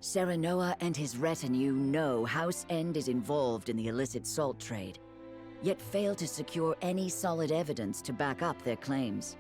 Serenoa and his retinue know House End is involved in the illicit salt trade, yet fail to secure any solid evidence to back up their claims.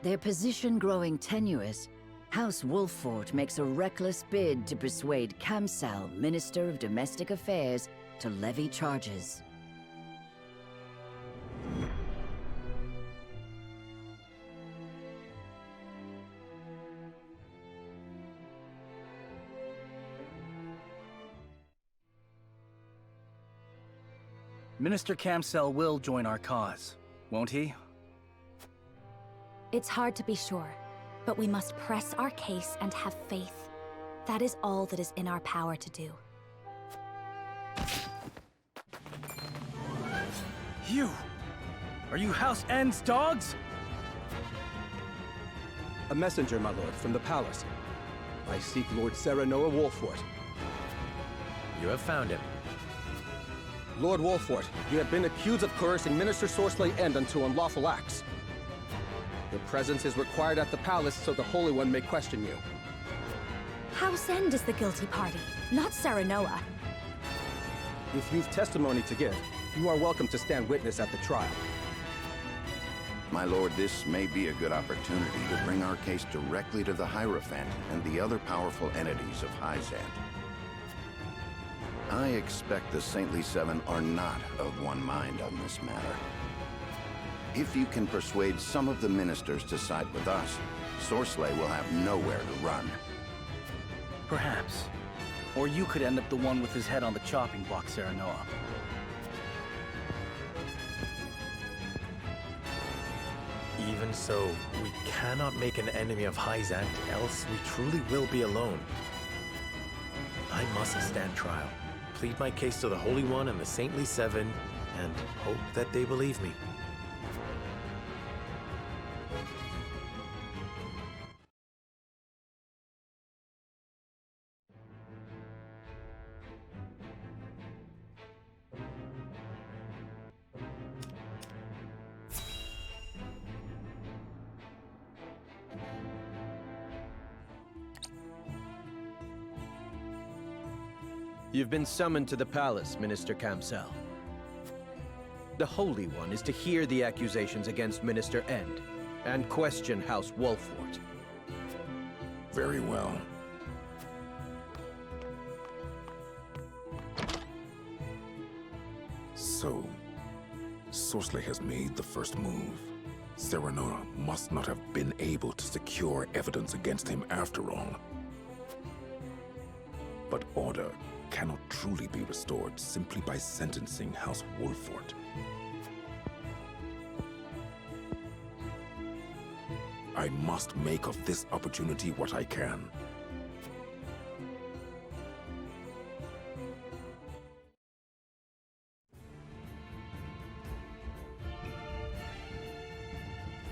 Their position growing tenuous, House Wolffort makes a reckless bid to persuade Kamsal, Minister of Domestic Affairs, to levy charges. Minister Kamsel will join our cause, won't he? It's hard to be sure, but we must press our case and have faith. That is all that is in our power to do. You! Are you House End's dogs? A messenger, my lord, from the palace. I seek Lord Serenoa Wolffort. You have found him. Lord Wolffort, you have been accused of coercing Minister Sorcelet End unto unlawful acts. Your presence is required at the palace so the Holy One may question you. House End is the guilty party, not Serenoa. If you've testimony to give, you are welcome to stand witness at the trial. My lord, this may be a good opportunity to bring our case directly to the Hierophant and the other powerful entities of Hyzant. I expect the Saintly Seven are not of one mind on this matter. If you can persuade some of the ministers to side with us, Sorcelet will have nowhere to run. Perhaps. Or you could end up the one with his head on the chopping block, Serenoa. Even so, we cannot make an enemy of Hyzant, else we truly will be alone. I must stand trial, plead my case to the Holy One and the Saintly Seven, and hope that they believe me. You've been summoned to the palace, Minister Kamsel. The Holy One is to hear the accusations against Minister End, and question House Wolffort. Very well. So, Sorcelet has made the first move. Serenoa must not have been able to secure evidence against him after all. But order cannot truly be restored simply by sentencing House Wolffort. I must make of this opportunity what I can.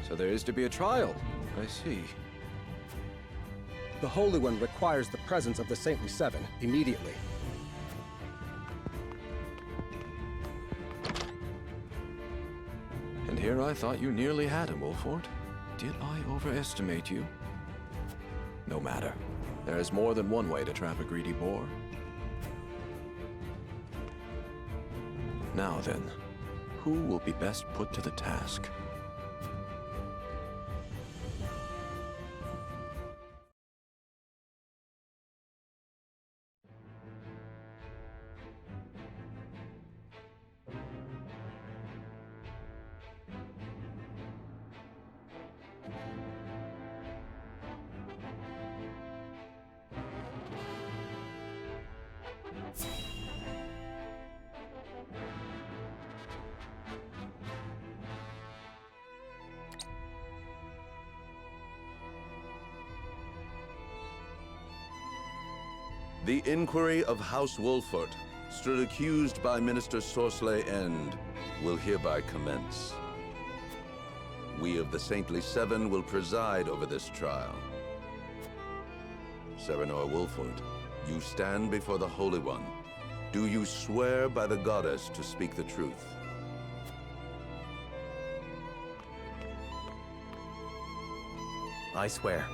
So there is to be a trial. I see. The Holy One requires the presence of the Saintly Seven immediately. And here I thought you nearly had him, Wolffort. Did I overestimate you? No matter. There is more than one way to trap a greedy boar. Now then, who will be best put to the task? The inquiry of House Wolffort, stood accused by Minister Sorcelet End, will hereby commence. We of the Saintly Seven will preside over this trial. Serenoa Wolffort, you stand before the Holy One. Do you swear by the Goddess to speak the truth? I swear.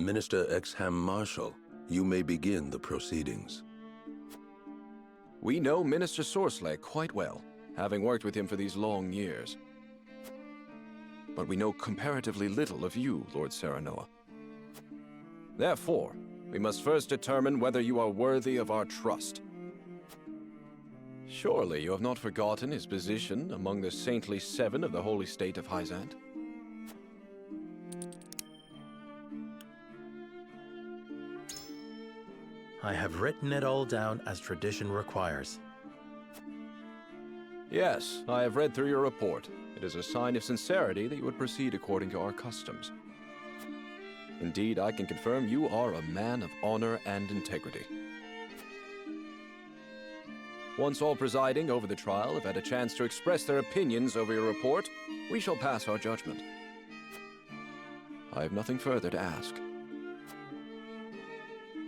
Minister Exham Marshal, you may begin the proceedings. We know Minister Sorcelet quite well, having worked with him for these long years. But we know comparatively little of you, Lord Serenoa. Therefore, we must first determine whether you are worthy of our trust. Surely you have not forgotten his position among the saintly seven of the holy state of Hyzant? I have written it all down as tradition requires. Yes, I have read through your report. It is a sign of sincerity that you would proceed according to our customs. Indeed, I can confirm you are a man of honor and integrity. Once all presiding over the trial have had a chance to express their opinions over your report, we shall pass our judgment. I have nothing further to ask.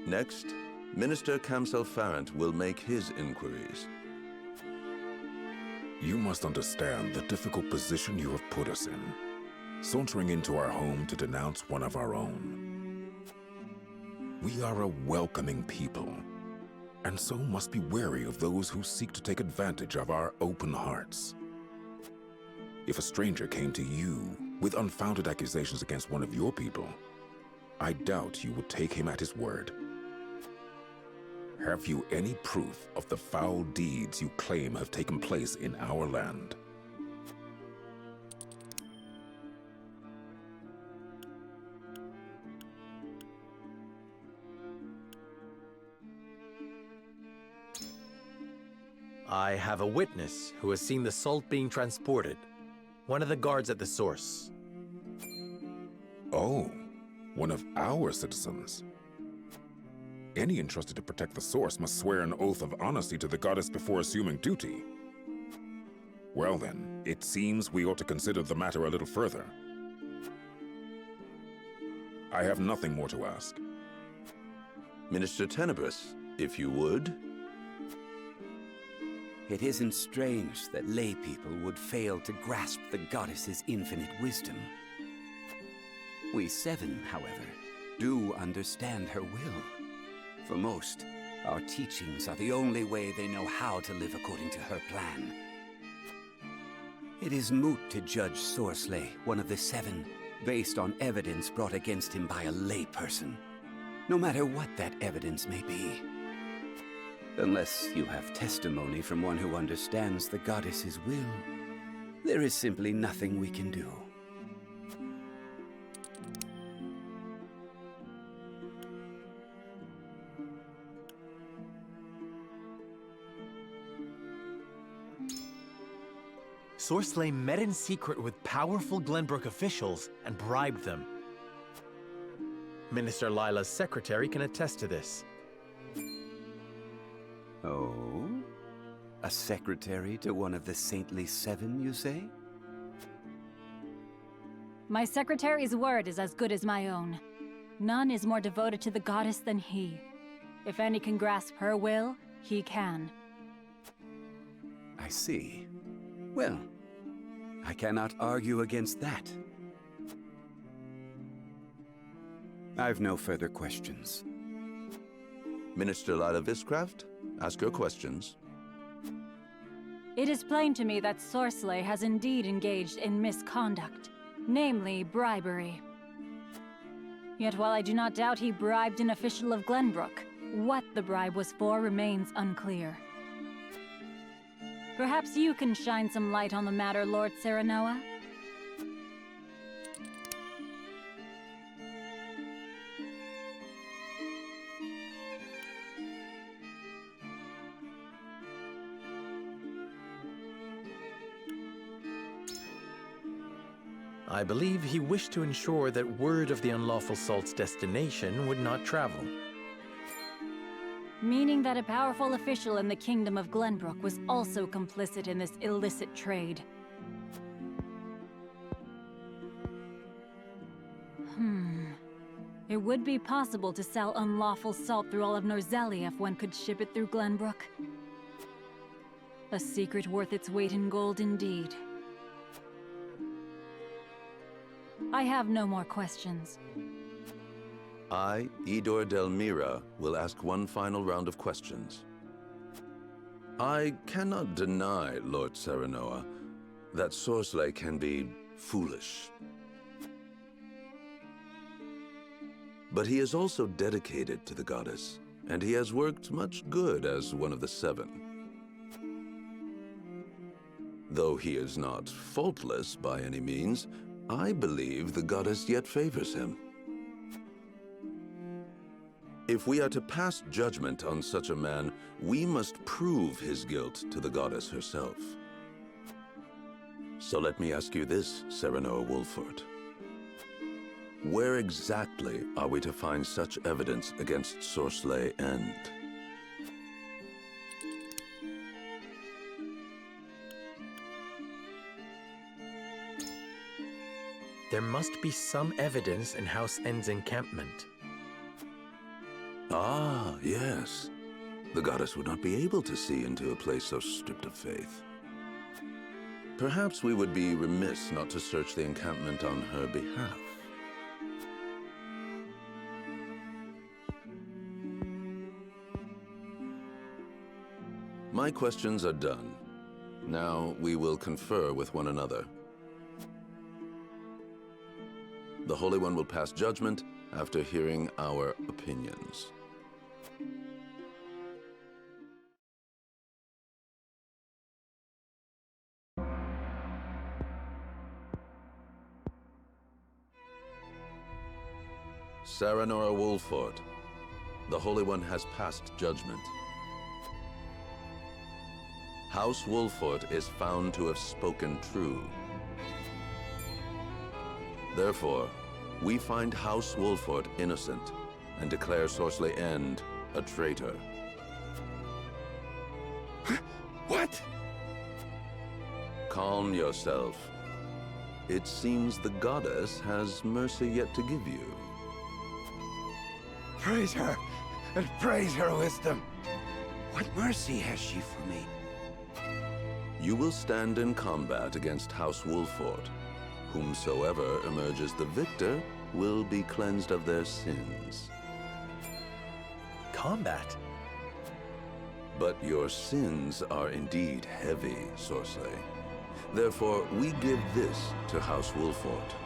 Next, Minister Kamsel Farrant will make his inquiries. You must understand the difficult position you have put us in, sauntering into our home to denounce one of our own. We are a welcoming people, and so must be wary of those who seek to take advantage of our open hearts. If a stranger came to you with unfounded accusations against one of your people, I doubt you would take him at his word. Have you any proof of the foul deeds you claim have taken place in our land? I have a witness who has seen the salt being transported. One of the guards at the source. Oh, one of our citizens. Any entrusted to protect the source must swear an oath of honesty to the goddess before assuming duty. Well then, it seems we ought to consider the matter a little further. I have nothing more to ask. Minister Tenebris, if you would. It isn't strange that lay people would fail to grasp the goddess's infinite wisdom. We seven, however, do understand her will. For most, our teachings are the only way they know how to live according to her plan. It is moot to judge Sorcelet, one of the seven, based on evidence brought against him by a layperson, no matter what that evidence may be. Unless you have testimony from one who understands the goddess's will, there is simply nothing we can do. Sorcelet met in secret with powerful Glenbrook officials and bribed them. Minister Lila's secretary can attest to this. Oh? A secretary to one of the saintly seven, you say? My secretary's word is as good as my own. None is more devoted to the goddess than he. If any can grasp her will, he can. I see. Well, I cannot argue against that. I've no further questions. Minister Lila Viscraft, ask your questions. It is plain to me that Sorcelet has indeed engaged in misconduct, namely bribery. Yet while I do not doubt he bribed an official of Glenbrook, what the bribe was for remains unclear. Perhaps you can shine some light on the matter, Lord Serenoa? I believe he wished to ensure that word of the unlawful salt's destination would not travel. Meaning that a powerful official in the Kingdom of Glenbrook was also complicit in this illicit trade. It would be possible to sell unlawful salt through all of Norzelia if one could ship it through Glenbrook. A secret worth its weight in gold indeed. I have no more questions. I, Idor Delmira, will ask one final round of questions. I cannot deny, Lord Serenoa, that Sorsley can be foolish. But he is also dedicated to the goddess, and he has worked much good as one of the seven. Though he is not faultless by any means, I believe the goddess yet favors him. If we are to pass judgment on such a man, we must prove his guilt to the goddess herself. So let me ask you this, Serenoa Wolfort. Where exactly are we to find such evidence against Sorsley End? There must be some evidence in House End's encampment. Ah, yes. The goddess would not be able to see into a place so stripped of faith. Perhaps we would be remiss not to search the encampment on her behalf. My questions are done. Now we will confer with one another. The Holy One will pass judgment after hearing our opinions. Serenoa Wolfort, the Holy One has passed judgment. House Wolfort is found to have spoken true. Therefore, we find House Wolfort innocent and declare Sorsley End a traitor. What? Calm yourself. It seems the goddess has mercy yet to give you. Praise her, and praise her wisdom. What mercy has she for me? You will stand in combat against House Wolfort. Whomsoever emerges the victor will be cleansed of their sins. Combat? But your sins are indeed heavy, Sorsley. Therefore, we give this to House Wolfort.